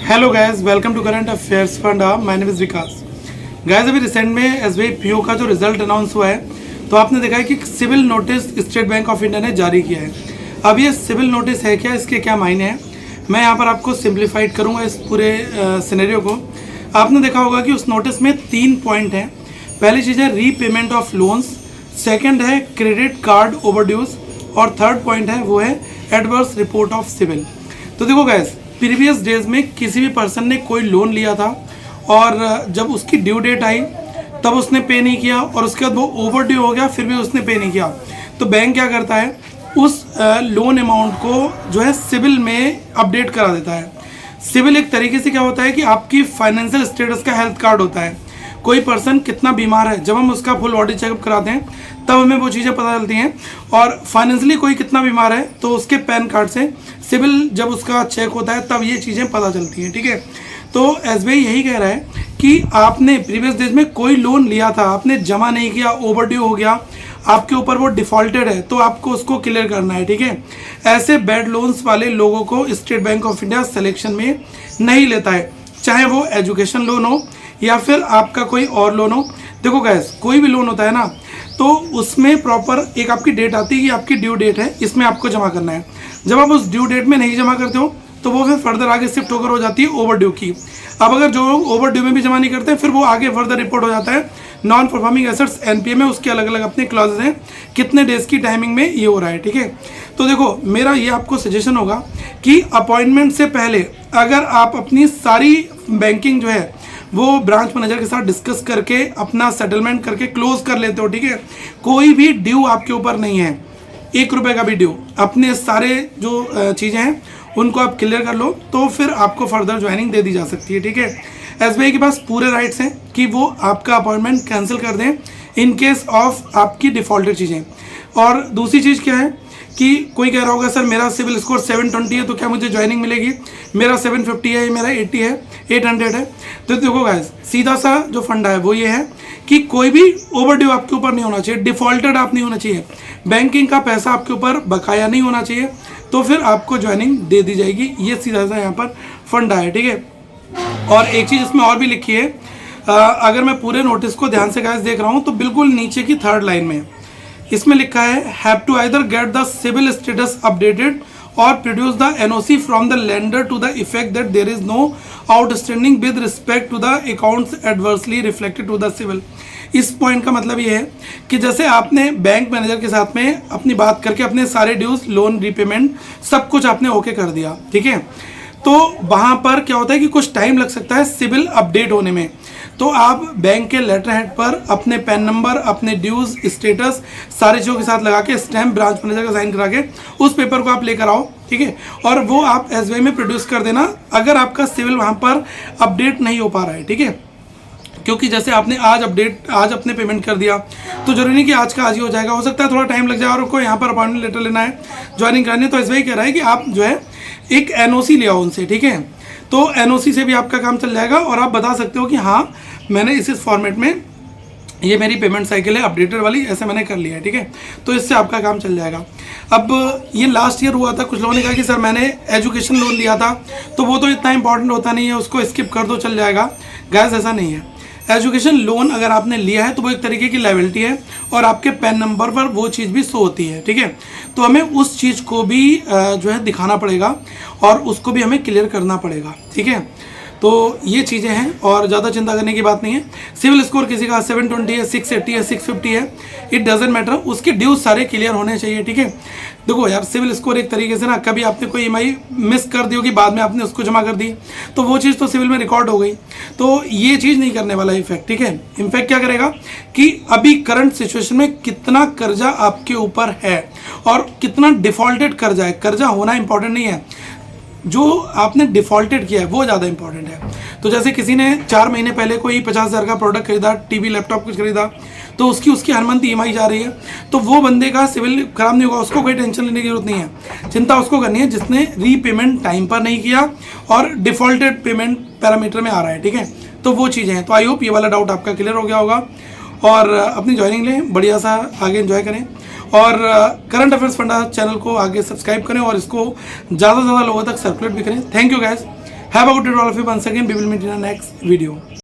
Hello guys, welcome to current affairs funda. My name is Vikas. Guys, अभी recent में SBI PO का जो result announce हुआ है, तो आपने देखा है कि civil notice State Bank of India ने जारी किया है। अब ये सिविल नोटिस है क्या, इसके क्या मायने हैं, मैं यहाँ पर आपको सिंप्लीफाइड करूँगा इस पूरे सिनेरियो को। आपने देखा होगा कि उस नोटिस में 3 पॉइंट हैं। पहली चीज़ है रीपेमेंट ऑफ लोन्स, सेकेंड है क्रेडिट कार्ड ओवरड्यूज, और थर्ड पॉइंट है वो है एडवर्स रिपोर्ट ऑफ सिविल। तो देखो गाइस, प्रीवियस डेज में किसी भी पर्सन ने कोई लोन लिया था और जब उसकी ड्यू डेट आई तब उसने पे नहीं किया और उसके बाद वो ओवर ड्यू हो गया, फिर भी उसने पे नहीं किया, तो बैंक क्या करता है, उस लोन अमाउंट को जो है सिविल में अपडेट करा देता है। सिविल एक तरीके से क्या होता है कि आपकी फाइनेंशियल स्टेटस का हेल्थ कार्ड होता है। कोई पर्सन कितना बीमार है, जब हम उसका फुल बॉडी चेकअप कराते हैं तब हमें वो चीज़ें पता चलती हैं। और फाइनेंशियली कोई कितना बीमार है तो उसके पैन कार्ड से सिविल जब उसका चेक होता है तब ये चीज़ें पता चलती हैं, ठीक है। तो एसबीआई यही कह रहा है कि आपने प्रीवियस डेज में कोई लोन लिया था, आपने जमा नहीं किया, ओवरड्यू हो गया, आपके ऊपर वो डिफॉल्टेड है, तो आपको उसको क्लियर करना है, ठीक है। ऐसे बैड लोन्स वाले लोगों को state Bank of India selection में नहीं लेता है, चाहे वो एजुकेशन लोन हो या फिर आपका कोई और लोन हो। देखो गैस, कोई भी लोन होता है ना, तो उसमें प्रॉपर एक आपकी डेट आती है कि आपकी ड्यू डेट है, इसमें आपको जमा करना है। जब आप उस ड्यू डेट में नहीं जमा करते हो तो वो फिर फर्दर आगे शिफ्ट होकर हो जाती है ओवर ड्यू की। अब अगर जो ओवर ड्यू में भी जमा नहीं करते फिर वो आगे फर्दर रिपोर्ट हो जाता है नॉन परफॉर्मिंग एसेट्स एनपीए में। उसके अलग अलग अपने क्लॉजेज हैं, कितने डेज की टाइमिंग में ये हो रहा है, ठीक है। तो देखो, मेरा ये आपको सजेशन होगा कि अपॉइंटमेंट से पहले अगर आप अपनी सारी बैंकिंग जो है वो ब्रांच मैनेजर के साथ डिस्कस करके अपना सेटलमेंट करके क्लोज कर लेते हो, ठीक है। कोई भी ड्यू आपके ऊपर नहीं है, 1 रुपये का भी ड्यू, अपने सारे जो चीज़ें हैं उनको आप क्लियर कर लो, तो फिर आपको फर्दर ज्वाइनिंग दे दी जा सकती है, ठीक है। एसबीआई के पास पूरे राइट्स हैं कि वो आपका अपॉइंटमेंट कैंसिल कर दें इन केस ऑफ आपकी डिफॉल्टेड चीज़ें। और दूसरी चीज़ क्या है कि कोई कह रहा होगा सर मेरा सिविल स्कोर 720 है तो क्या मुझे ज्वाइनिंग मिलेगी, मेरा 750 है, मेरा 80 है, 800 है। तो देखो गाइस, सीधा सा जो फंडा है वो ये है कि कोई भी ओवरड्यू आपके ऊपर नहीं होना चाहिए, डिफॉल्टेड आप नहीं होना चाहिए, बैंकिंग का पैसा आपके ऊपर बकाया नहीं होना चाहिए, तो फिर आपको ज्वाइनिंग दे दी जाएगी। ये सीधा सा यहाँ पर फंडा है, ठीक है। और एक चीज़ इसमें और भी लिखी है, अगर मैं पूरे नोटिस को ध्यान से गाइस देख रहा हूँ तो बिल्कुल नीचे की 3rd लाइन में इसमें लिखा है, have to either get the civil status updated और produce the NOC from the lender to the effect that there is no outstanding with respect to the accounts adversely reflected to the civil. इस point का मतलब ये है कि जैसे आपने bank manager के साथ में अपनी बात करके अपने सारे ड्यूज, लोन रीपेमेंट सब कुछ आपने ओके कर दिया, ठीक है, तो वहाँ पर क्या होता है कि कुछ टाइम लग सकता है सिविल अपडेट होने में। तो आप बैंक के लेटर हेड पर अपने पैन नंबर, अपने ड्यूज स्टेटस सारी चीज़ों के साथ लगा के स्टैम्प ब्रांच मैनेजर का साइन करा के उस पेपर को आप लेकर आओ, ठीक है, और वो आप एसबीआई में प्रोड्यूस कर देना अगर आपका सिविल वहाँ पर अपडेट नहीं हो पा रहा है, ठीक है। क्योंकि जैसे आपने आज अपने पेमेंट कर दिया तो जरूरी नहीं कि आज का आज ही हो जाएगा, हो सकता है थोड़ा टाइम लग जाए और कोई यहाँ पर अपॉइंटमेंट लेटर लेना है, ज्वाइनिंग करनी है, तो एसबीआई कह रहा है कि आप जो है एक एनओसी ले आओ उनसे, ठीक है। तो एनओसी से भी आपका काम चल जाएगा और आप बता सकते हो कि हाँ मैंने इस फॉर्मेट में ये मेरी पेमेंट साइकिल है अपडेटेड वाली, ऐसे मैंने कर लिया है, ठीक है। तो इससे आपका काम चल जाएगा। अब ये लास्ट ईयर हुआ था, कुछ लोगों ने कहा कि सर मैंने एजुकेशन लोन लिया था तो वो तो इतना इंपॉर्टेंट होता नहीं है, उसको स्किप कर दो चल जाएगा। गाइस, ऐसा नहीं है। एजुकेशन लोन अगर आपने लिया है तो वो एक तरीके की लायबिलिटी है और आपके पैन नंबर पर वो चीज़ भी शो होती है, ठीक है। तो हमें उस चीज़ को भी जो है दिखाना पड़ेगा और उसको भी हमें क्लियर करना पड़ेगा, ठीक है। तो ये चीज़ें हैं और ज़्यादा चिंता करने की बात नहीं है। सिविल स्कोर किसी का 720 है, 680 है, 650 है, इट डजेंट मैटर, उसके ड्यूज सारे क्लियर होने चाहिए, ठीक है। देखो यार, सिविल स्कोर एक तरीके से ना, कभी आपने कोई ईएमआई मिस कर दी होगी, बाद में आपने उसको जमा कर दी तो वो चीज़ तो सिविल में रिकॉर्ड हो गई, तो ये चीज़ नहीं करने वाला इफेक्ट, ठीक है। इनफैक्ट क्या करेगा कि अभी करंट सिचुएशन में कितना कर्जा आपके ऊपर है और कितना डिफॉल्टेड कर्जा है, कर्जा होना इंपॉर्टेंट नहीं है, जो आपने डिफॉल्टेड किया है वो ज़्यादा इंपॉर्टेंट है। तो जैसे किसी ने 4 महीने पहले कोई 50,000 का प्रोडक्ट खरीदा, टीवी लैपटॉप कुछ खरीदा, तो उसकी हर मंथ ईएमआई जा रही है, तो वो बंदे का सिविल खराब नहीं होगा, उसको कोई टेंशन लेने की जरूरत नहीं है। चिंता उसको करनी है जिसने रीपेमेंट टाइम पर नहीं किया और डिफॉल्टेड पेमेंट पैरामीटर में आ रहा है, ठीक है। तो वो चीज़ें हैं। तो आई होप ये वाला डाउट आपका क्लियर हो गया होगा और अपनी ज्वाइनिंग लें, बढ़िया सा आगे एंजॉय करें और करंट अफेयर्स फंडा चैनल को आगे सब्सक्राइब करें और इसको ज़्यादा से ज़्यादा लोगों तक सर्कुलेट भी करें। Thank you guys. Have a good day all of you, once again we will meet in next video.